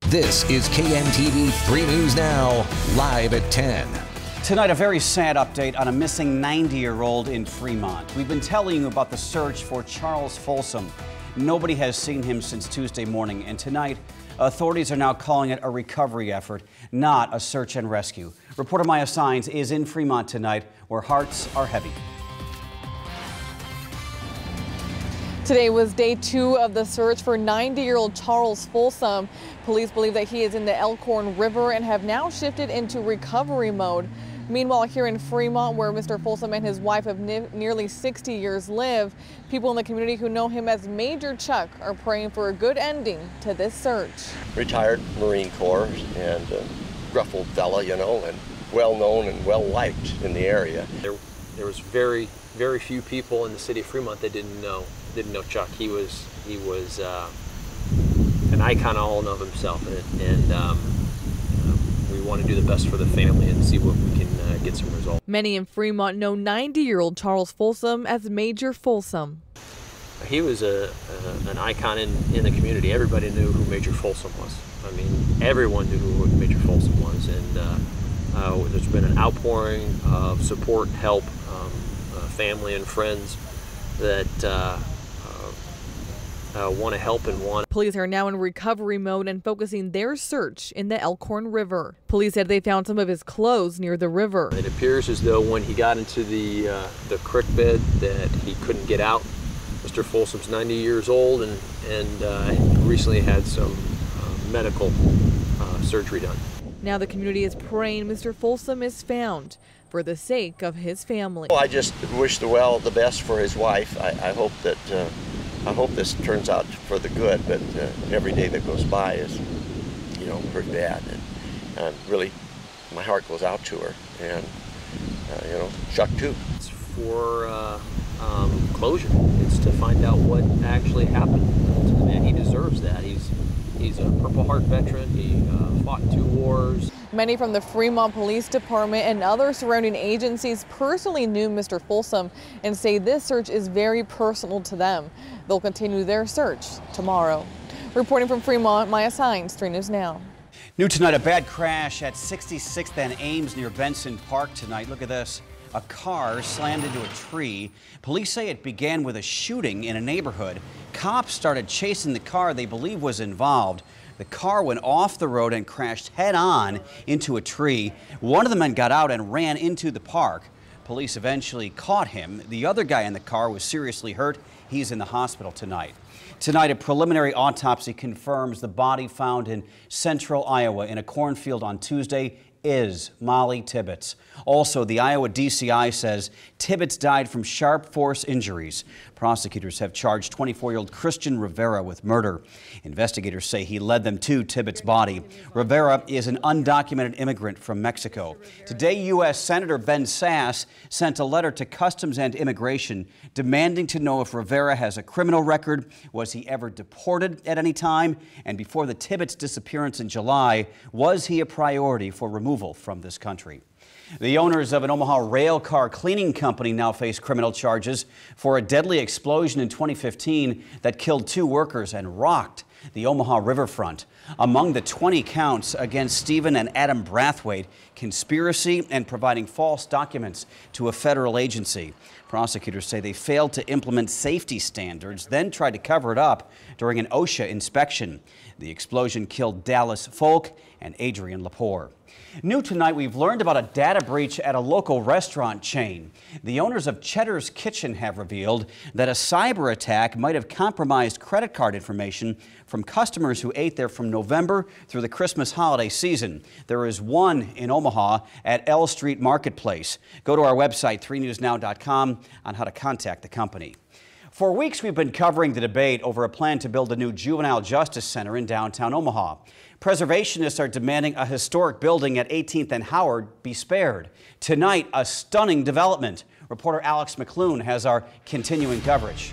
This is KMTV 3 News Now, live at 10. Tonight, a very sad update on a missing 90-year-old in Fremont. We've been telling you about the search for Charles Folsom. Nobody has seen him since Tuesday morning, and tonight, authorities are now calling it a recovery effort, not a search and rescue. Reporter Maya Sines is in Fremont tonight, where hearts are heavy. Today was day 2 of the search for 90-year-old Charles Folsom. Police believe that he is in the Elkhorn River and have now shifted into recovery mode. Meanwhile, here in Fremont, where Mr. Folsom and his wife of nearly 60 years live, people in the community who know him as Major Chuck are praying for a good ending to this search. Retired Marine Corps and gruff old fella, you know, and well-known and well-liked in the area. There was very few people in the city of Fremont that didn't know Chuck. He was an icon all in of himself, and we want to do the best for the family and see what we can get some results. Many in Fremont know 90-year-old Charles Folsom as Major Folsom. He was an icon in the community. Everybody knew who Major Folsom was. I mean, everyone knew who Major Folsom was, and there's been an outpouring of support, help, family and friends that want to help and want. Police are now in recovery mode and focusing their search in the Elkhorn River. Police said they found some of his clothes near the river. It appears as though when he got into the creek bed that he couldn't get out. Mr. Folsom's 90 years old and recently had some medical surgery done. Now the community is praying Mr. Folsom is found for the sake of his family. Well, I just wish the best for his wife. I hope that I hope this turns out for the good, but every day that goes by is, you know, pretty bad. And really, my heart goes out to her, and you know, Chuck too. It's for closure. It's to find out what actually happened to the man. He deserves that. He's a Purple Heart veteran. He fought in 2 wars. Many from the Fremont Police Department and other surrounding agencies personally knew Mr. Folsom and say this search is very personal to them. They'll continue their search tomorrow. Reporting from Fremont, Maya Sines, 3 News Now. New tonight, a bad crash at 66th and Ames near Benson Park tonight. Look at this. A car slammed into a tree. Police say it began with a shooting in a neighborhood. Cops started chasing the car they believe was involved. The car went off the road and crashed head-on into a tree. One of the men got out and ran into the park. Police eventually caught him. The other guy in the car was seriously hurt. He's in the hospital tonight. Tonight, a preliminary autopsy confirms the body found in central Iowa in a cornfield on Tuesday is Molly Tibbetts. Also, the Iowa DCI says Tibbetts died from sharp force injuries. Prosecutors have charged 24-year-old Christian Rivera with murder. Investigators say he led them to Tibbetts' body. Rivera is an undocumented immigrant from Mexico. Today, U.S. Senator Ben Sasse sent a letter to Customs and Immigration demanding to know if Rivera has a criminal record, was he ever deported at any time, and before the Tibbetts disappearance in July, was he a priority for removal from this country? The owners of an Omaha rail car cleaning company now face criminal charges for a deadly explosion in 2015 that killed 2 workers and rocked the Omaha riverfront. Among the 20 counts against Stephen and Adam Brathwaite, conspiracy and providing false documents to a federal agency. Prosecutors say they failed to implement safety standards, then tried to cover it up during an OSHA inspection. The explosion killed Dallas Folk and Adrian Lepore. New tonight, we've learned about a data breach at a local restaurant chain. The owners of Cheddar's Kitchen have revealed that a cyber attack might have compromised credit card information from customers who ate there from November through the Christmas holiday season. There is one in Omaha at L Street Marketplace. Go to our website, 3newsnow.com, on how to contact the company. For weeks, we've been covering the debate over a plan to build a new juvenile justice center in downtown Omaha. Preservationists are demanding a historic building at 18th and Howard be spared. Tonight, a stunning development. Reporter Alex McClune has our continuing coverage.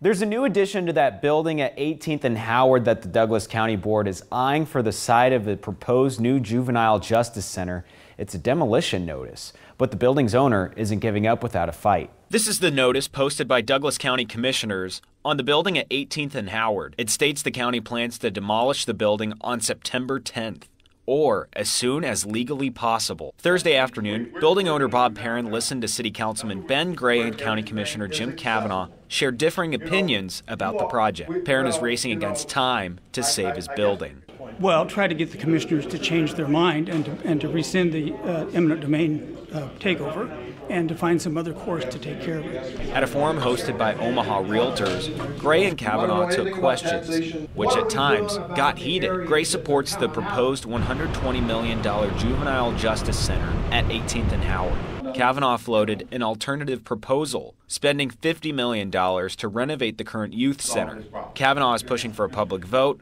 There's a new addition to that building at 18th and Howard that the Douglas County Board is eyeing for the site of the proposed new juvenile justice center. It's a demolition notice, but the building's owner isn't giving up without a fight. This is the notice posted by Douglas County Commissioners on the building at 18th and Howard. It states the county plans to demolish the building on September 10th, or as soon as legally possible. Thursday afternoon, building owner Bob Perrin listened to City Councilman Ben Gray and County Commissioner Jim Kavanaugh share differing opinions about the project. Perrin is racing against time to save his building. Well, try to get the commissioners to change their mind and to rescind the eminent domain takeover and to find some other course to take care of it. At a forum hosted by Omaha Realtors, Gray and Kavanaugh took questions, which at times got heated. Gray supports the proposed $120 million juvenile justice center at 18th and Howard. Kavanaugh floated an alternative proposal, spending $50 million to renovate the current youth center. Kavanaugh is pushing for a public vote,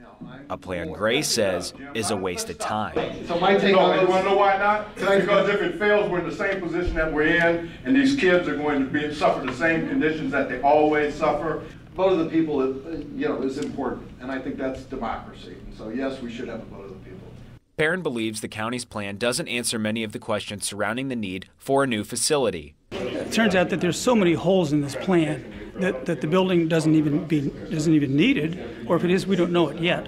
a plan Gray says is a waste of time. So my take on it, you want to know why not? Because if it fails, we're in the same position that we're in, and these kids are going to suffer the same conditions that they always suffer. Vote of the people, is important, and I think that's democracy. And so yes, we should have a vote of the people. Perrin believes the county's plan doesn't answer many of the questions surrounding the need for a new facility. It turns out that there's so many holes in this plan that the building doesn't even needed, or if it is, we don't know it yet.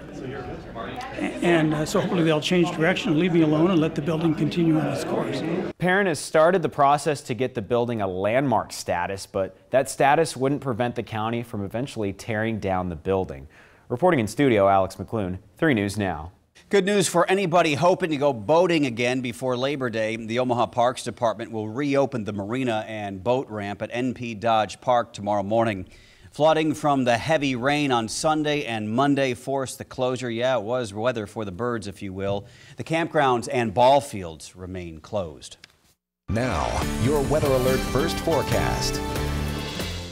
And so hopefully they'll change direction and leave me alone and let the building continue on its course. Perrin has started the process to get the building a landmark status, but that status wouldn't prevent the county from eventually tearing down the building. Reporting in studio, Alex McClune, 3 News Now. Good news for anybody hoping to go boating again before Labor Day. The Omaha Parks Department will reopen the marina and boat ramp at NP Dodge Park tomorrow morning. Flooding from the heavy rain on Sunday and Monday forced the closure. Yeah, it was weather for the birds, if you will. The campgrounds and ball fields remain closed. Now, your Weather Alert First Forecast.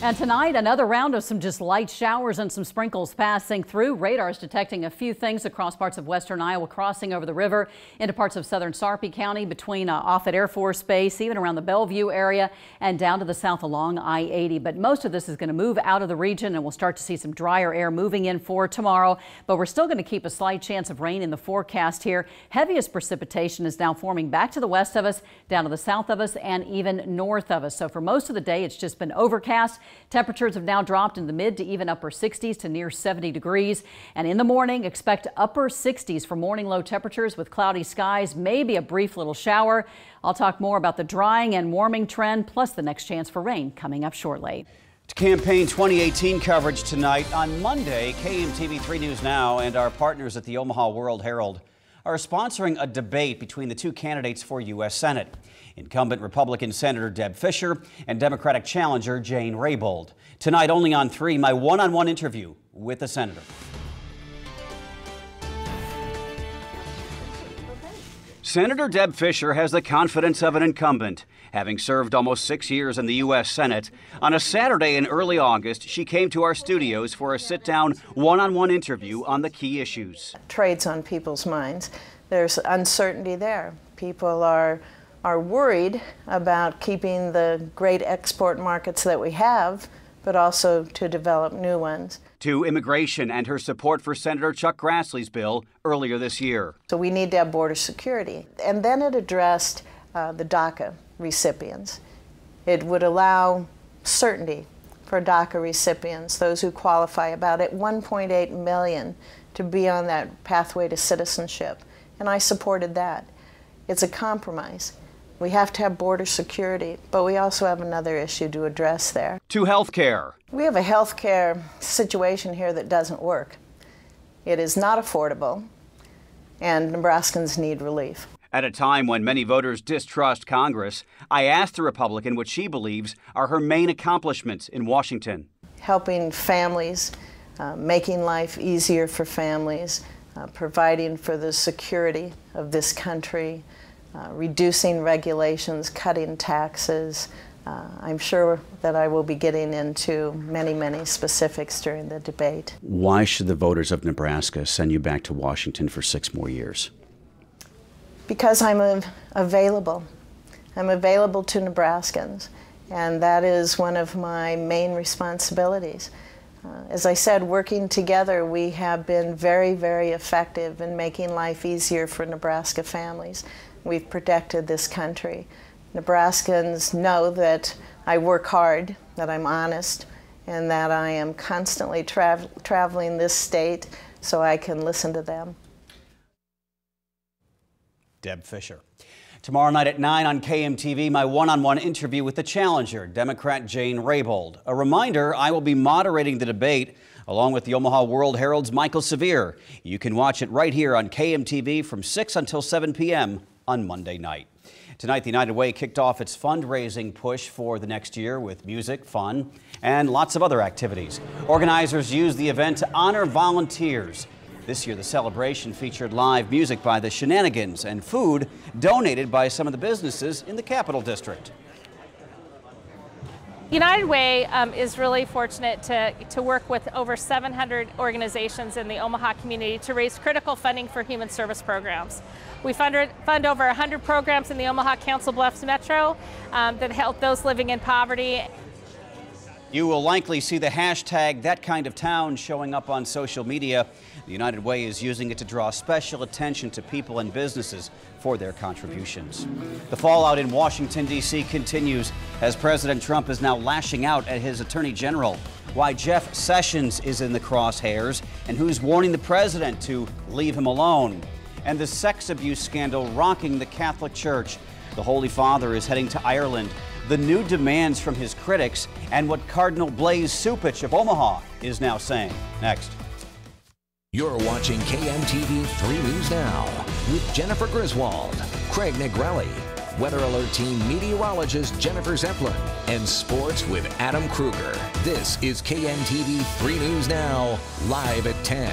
And tonight, another round of some just light showers and some sprinkles passing through. Radar is detecting a few things across parts of western Iowa, crossing over the river into parts of southern Sarpy County, between Offutt Air Force Base, even around the Bellevue area and down to the south along I-80. But most of this is going to move out of the region, and we'll start to see some drier air moving in for tomorrow. But we're still going to keep a slight chance of rain in the forecast here. Heaviest precipitation is now forming back to the west of us, down to the south of us, and even north of us. So for most of the day, it's just been overcast. Temperatures have now dropped in the mid to even upper 60s to near 70 degrees. And in the morning, expect upper 60s for morning low temperatures with cloudy skies, maybe a brief little shower. I'll talk more about the drying and warming trend, plus the next chance for rain coming up shortly. Campaign 2018 coverage tonight. On Monday, KMTV 3 News Now and our partners at the Omaha World Herald are sponsoring a debate between the 2 candidates for U.S. Senate. Incumbent Republican Senator Deb Fischer and Democratic challenger Jane Raybould. Tonight only on 3, my one-on-one interview with the senator. Senator Deb Fischer has the confidence of an incumbent. Having served almost 6 years in the U.S. Senate, on a Saturday in early August, she came to our studios for a sit-down, one-on-one interview on the key issues. Trades on people's minds. There's uncertainty there. People are worried about keeping the great export markets that we have, but also to develop new ones. To immigration and her support for Senator Chuck Grassley's bill earlier this year. So we need to have border security. And then it addressed the DACA recipients. It would allow certainty for DACA recipients, those who qualify, about 1.8 million, to be on that pathway to citizenship. And I supported that. It's a compromise. We have to have border security, but we also have another issue to address there. To health care. We have a health care situation here that doesn't work. It is not affordable, and Nebraskans need relief. At a time when many voters distrust Congress, I asked the Republican what she believes are her main accomplishments in Washington. Helping families, making life easier for families, providing for the security of this country, reducing regulations, cutting taxes. I'm sure that I will be getting into many, many specifics during the debate. Why should the voters of Nebraska send you back to Washington for 6 more years? Because I'm available. I'm available to Nebraskans, and that is one of my main responsibilities. As I said, working together, we have been very, very effective in making life easier for Nebraska families. We've protected this country. Nebraskans know that I work hard, that I'm honest, and that I am constantly traveling this state so I can listen to them. Deb Fisher. Tomorrow night at 9 on KMTV, my one-on-one interview with the challenger, Democrat Jane Raybould. A reminder, I will be moderating the debate along with the Omaha World Herald's Michael Severe. You can watch it right here on KMTV from 6 until 7 p.m. on Monday night. Tonight, the United Way kicked off its fundraising push for the next year with music, fun, and lots of other activities. Organizers used the event to honor volunteers. This year, the celebration featured live music by the Shenanigans and food donated by some of the businesses in the Capital District. United Way is really fortunate to work with over 700 organizations in the Omaha community to raise critical funding for human service programs. We fund over 100 programs in the Omaha Council Bluffs Metro that help those living in poverty. You will likely see the hashtag #ThatKindOfTown showing up on social media. The United Way is using it to draw special attention to people and businesses for their contributions. The fallout in Washington, D.C. continues as President Trump is now lashing out at his Attorney General. Why Jeff Sessions is in the crosshairs and who's warning the president to leave him alone. And the sex abuse scandal rocking the Catholic Church. The Holy Father is heading to Ireland. The new demands from his critics and what Cardinal Blaise Supich of Omaha is now saying. Next. You're watching KMTV 3 News Now with Jennifer Griswold, Craig Nigrelli, Weather Alert Team meteorologist Jennifer Zeppelin, and sports with Adam Kruger. This is KMTV 3 News Now, live at 10.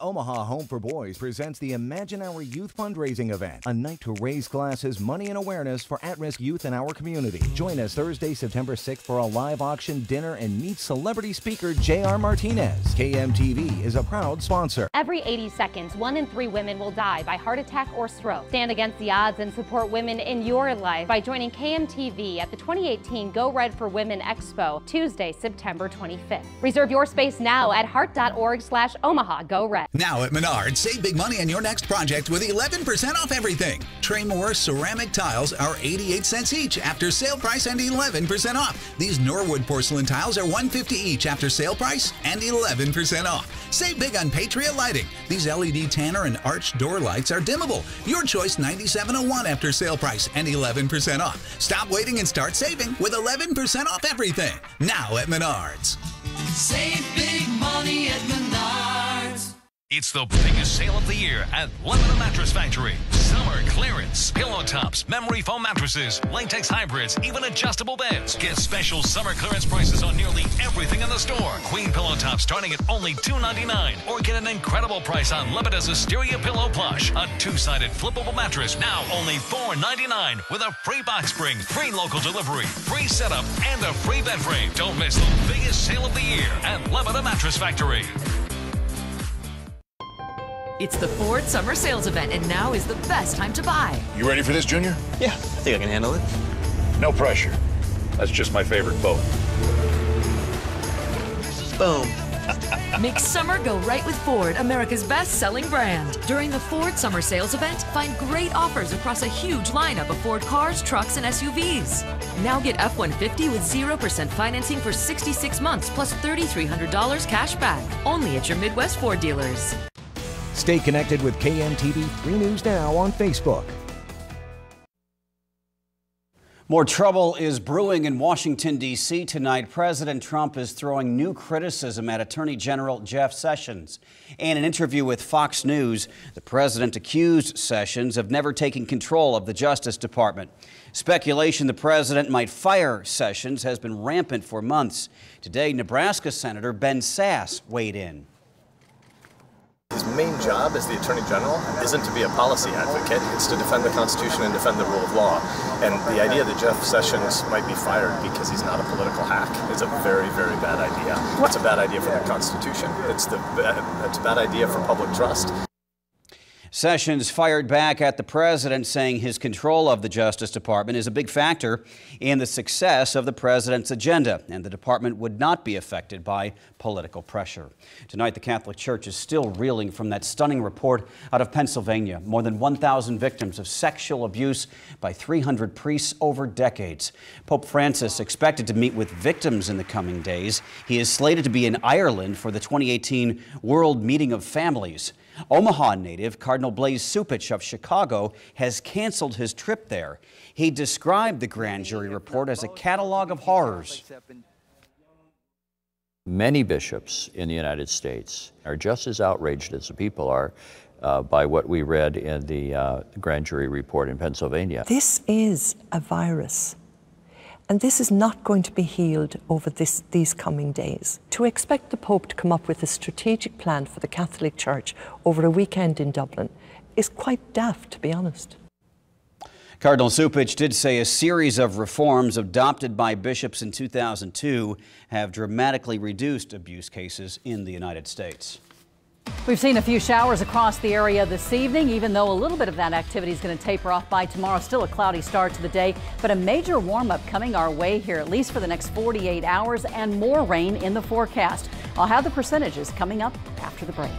Omaha Home for Boys presents the Imagine Our Youth fundraising event, a night to raise glasses, money, and awareness for at-risk youth in our community. Join us Thursday, September 6th for a live auction, dinner, and meet celebrity speaker J.R. Martinez. KMTV is a proud sponsor. Every 80 seconds, 1 in 3 women will die by heart attack or stroke. Stand against the odds and support women in your life by joining KMTV at the 2018 Go Red for Women Expo, Tuesday, September 25th. Reserve your space now at heart.org/Omaha Go Red. Now at Menards, save big money on your next project with 11% off everything. Trey Moore ceramic tiles are 88 cents each after sale price and 11% off. These Norwood porcelain tiles are $1.50 each after sale price and 11% off. Save big on Patriot lighting. These LED Tanner and arch door lights are dimmable. Your choice $97.01 after sale price and 11% off. Stop waiting and start saving with 11% off everything. Now at Menards. Save big money at Menards. It's the biggest sale of the year at Lebanon Mattress Factory. Summer clearance, pillow tops, memory foam mattresses, latex hybrids, even adjustable beds. Get special summer clearance prices on nearly everything in the store. Queen pillow tops starting at only $2.99. Or get an incredible price on Lebanon's Asteria Pillow Plush, a 2-sided flippable mattress, now only $4.99 with a free box spring, free local delivery, free setup, and a free bed frame. Don't miss the biggest sale of the year at Lebanon Mattress Factory. It's the Ford Summer Sales Event, and now is the best time to buy. You ready for this, Junior? Yeah, I think I can handle it. No pressure. That's just my favorite boat. Boom. Make summer go right with Ford, America's best-selling brand. During the Ford Summer Sales Event, find great offers across a huge lineup of Ford cars, trucks, and SUVs. Now get F-150 with 0% financing for 66 months plus $3,300 cash back. Only at your Midwest Ford dealers. Stay connected with KMTV 3 News Now on Facebook. More trouble is brewing in Washington, D.C. tonight. President Trump is throwing new criticism at Attorney General Jeff Sessions. In an interview with Fox News, the president accused Sessions of never taking control of the Justice Department. Speculation the president might fire Sessions has been rampant for months. Today, Nebraska Senator Ben Sasse weighed in. His main job as the Attorney General isn't to be a policy advocate, it's to defend the Constitution and defend the rule of law. And the idea that Jeff Sessions might be fired because he's not a political hack is a very, very bad idea. It's a bad idea for the Constitution. It's a bad idea for public trust. Sessions fired back at the president, saying his control of the Justice Department is a big factor in the success of the president's agenda, and the department would not be affected by political pressure. Tonight, the Catholic Church is still reeling from that stunning report out of Pennsylvania. More than 1,000 victims of sexual abuse by 300 priests over decades. Pope Francis expected to meet with victims in the coming days. He is slated to be in Ireland for the 2018 World Meeting of Families. Omaha native Cardinal Blaise Cupich of Chicago has canceled his trip there. He described the grand jury report as a catalog of horrors. Many bishops in the United States are just as outraged as the people are by what we read in the grand jury report in Pennsylvania. This is a virus. And this is not going to be healed over these coming days. To expect the Pope to come up with a strategic plan for the Catholic Church over a weekend in Dublin is quite daft, to be honest. Cardinal Cupich did say a series of reforms adopted by bishops in 2002 have dramatically reduced abuse cases in the United States. We've seen a few showers across the area this evening, even though a little bit of that activity is going to taper off by tomorrow. Still a cloudy start to the day, but a major warm-up coming our way here, at least for the next 48 hours, and more rain in the forecast. I'll have the percentages coming up after the break.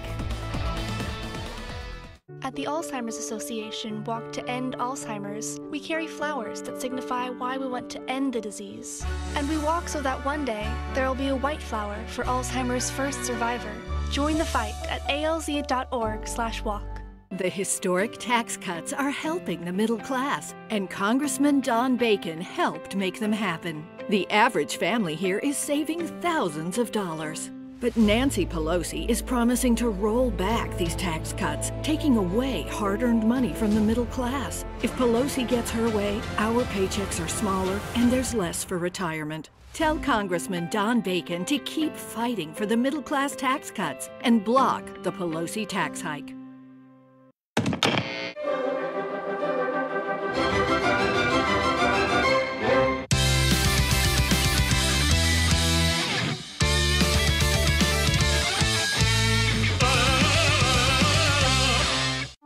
At the Alzheimer's Association Walk to End Alzheimer's, we carry flowers that signify why we want to end the disease. And we walk so that one day there will be a white flower for Alzheimer's first survivor. Join the fight at alz.org/walk. The historic tax cuts are helping the middle class, and Congressman Don Bacon helped make them happen. The average family here is saving thousands of dollars. But Nancy Pelosi is promising to roll back these tax cuts, taking away hard-earned money from the middle class. If Pelosi gets her way, our paychecks are smaller and there's less for retirement. Tell Congressman Don Bacon to keep fighting for the middle-class tax cuts and block the Pelosi tax hike.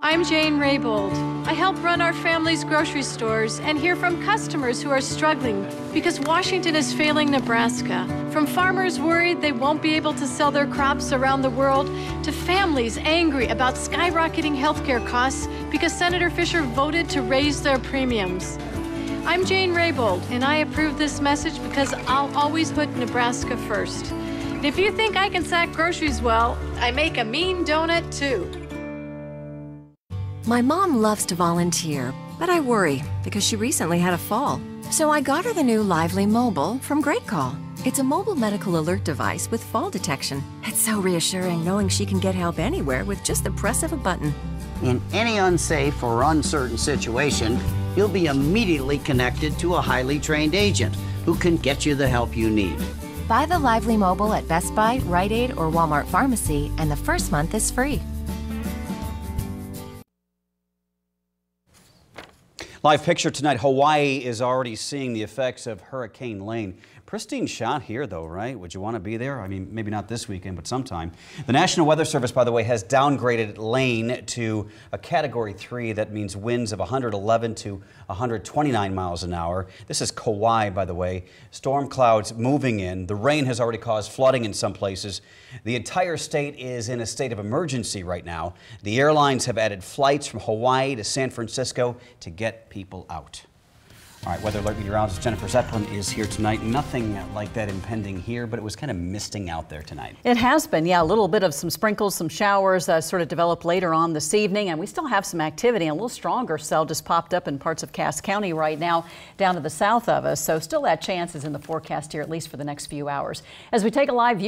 I'm Jane Raybold. I help run our family's grocery stores and hear from customers who are struggling because Washington is failing Nebraska. From farmers worried they won't be able to sell their crops around the world to families angry about skyrocketing healthcare costs because Senator Fisher voted to raise their premiums. I'm Jane Raybold, and I approve this message because I'll always put Nebraska first. And if you think I can sack groceries well, I make a mean donut too. My mom loves to volunteer, but I worry because she recently had a fall. So I got her the new Lively Mobile from Great Call. It's a mobile medical alert device with fall detection. It's so reassuring knowing she can get help anywhere with just the press of a button. In any unsafe or uncertain situation, you'll be immediately connected to a highly trained agent who can get you the help you need. Buy the Lively Mobile at Best Buy, Rite Aid, or Walmart Pharmacy, and the first month is free. Live picture tonight, Hawaii is already seeing the effects of Hurricane Lane. Pristine shot here though, right? Would you want to be there? I mean, maybe not this weekend, but sometime. The National Weather Service, by the way, has downgraded Lane to a Category 3. That means winds of 111 to 129 miles an hour. This is Kauai, by the way. Storm clouds moving in. The rain has already caused flooding in some places. The entire state is in a state of emergency right now. The airlines have added flights from Hawaii to San Francisco to get people out. All right, Weather Alert Meteorologist Jennifer Zeppelin is here tonight. Nothing like that impending here, but it was kind of misting out there tonight. It has been, yeah, a little bit of some sprinkles, some showers sort of developed later on this evening, and we still have some activity. A little stronger cell just popped up in parts of Cass County right now down to the south of us, so still that chance is in the forecast here, at least for the next few hours. As we take a live view